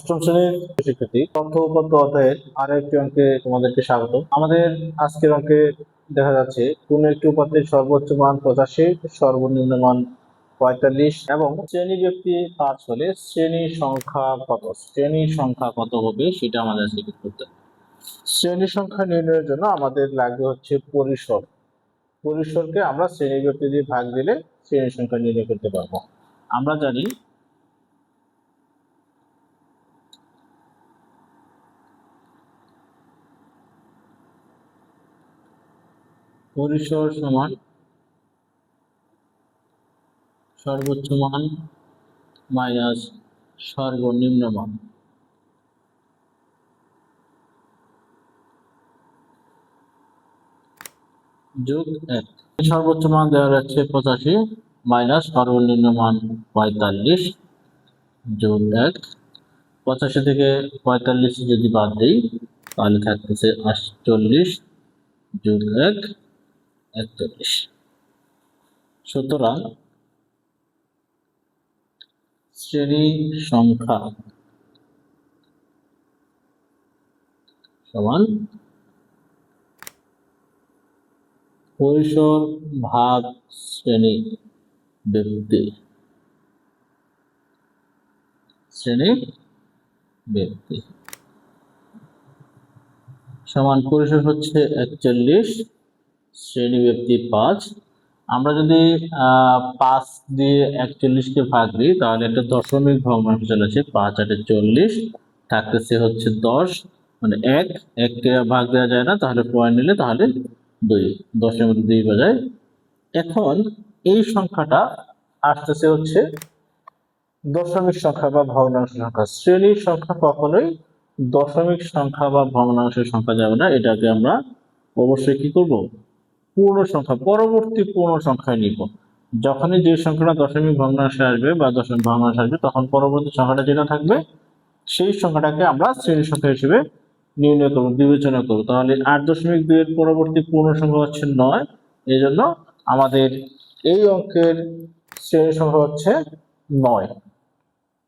অষ্টম শ্রেণীর শিক্ষার্থী, তথ্য উপাত্ত অধ্যায়ের আরেকটি অঙ্কে তোমাদেরকে স্বাগত। আমাদের আজকের অঙ্কে দেখা যাচ্ছে কোন একটি উপাত্তের সর্বোচ্চ মান 85, সর্বনিম্ন মান 45 এবং শ্রেণী ব্যক্তি 5 হলে শ্রেণীর সংখ্যা কত? শ্রেণীর সংখ্যা কত হবে সেটা আমাদের আজকে বের করতে হবে। শ্রেণীর সংখ্যা নির্ণয়ের জন্য আমাদের লাগবে হচ্ছে পরিসর। পরিসরকে আমরা শ্রেণী ব্যক্তি দিয়ে ভাগ দিলে শ্রেণীর সংখ্যা নির্ণয় করতে পারবো। আমরা জানি পরিসর সমান সর্বোচ্চ মান মাইনাস সর্বনিম্ন মান। যোগ 1। সর্বোচ্চ মান দেওয়া যাচ্ছে 85 মাইনাস সর্বনিম্ন মান 45 যোগ 1। 85 থেকে 45 যদি বাদ দিই তাহলে থাকতেছে 48 যোগ 1 41। সুতরাং শ্রেণী সংখ্যা সমান পরিসর ভাগ শ্রেণী ব্যক্তি। শ্রেণী ব্যক্তি সমান পরিসর হচ্ছে 41, শ্রেণী ব্যক্তি 5। আমরা যদি 5 দিয়ে 41কে ভাগ দিই তাহলে একটা দশমিক ভগ্নাংশ চলে আসে। 5 8 40 থাকতেছে হচ্ছে 10, মানে 1 কে ভাগ দেওয়া যায় না, তাহলে পয়েন্ট নিলে তাহলে 2, 10 এর মধ্যে 2 বাজায়। এখন এই সংখ্যাটা আসতেছে হচ্ছে দশমিক সংখ্যা বা ভগ্নাংশ সংখ্যা। শ্রেণীর সংখ্যা কখনোই দশমিক সংখ্যা বা ভগ্নাংশের সংখ্যা যাবে না, এটাকে আমরা অবশ্যই কি করব? পূর্ণ সংখ্যা, পরবর্তী পূর্ণ সংখ্যায় নিব। যখনই যে সংখ্যাটা দশমিক ভগ্নাংশে আসবে বা দশমিক ভগ্নাংশে আসবে তখন পরবর্তী সংখ্যাটা যেটা থাকবে সেই সংখ্যাটাকে আমরা শ্রেণী সংখ্যা হিসেবে নির্ণয় করব, বিবেচনা করব। তাহলে 8.2 এর পরবর্তী পূর্ণ সংখ্যা হচ্ছে 9। এই জন্য আমাদের এই অঙ্কের শ্রেণী সংখ্যা হচ্ছে 9।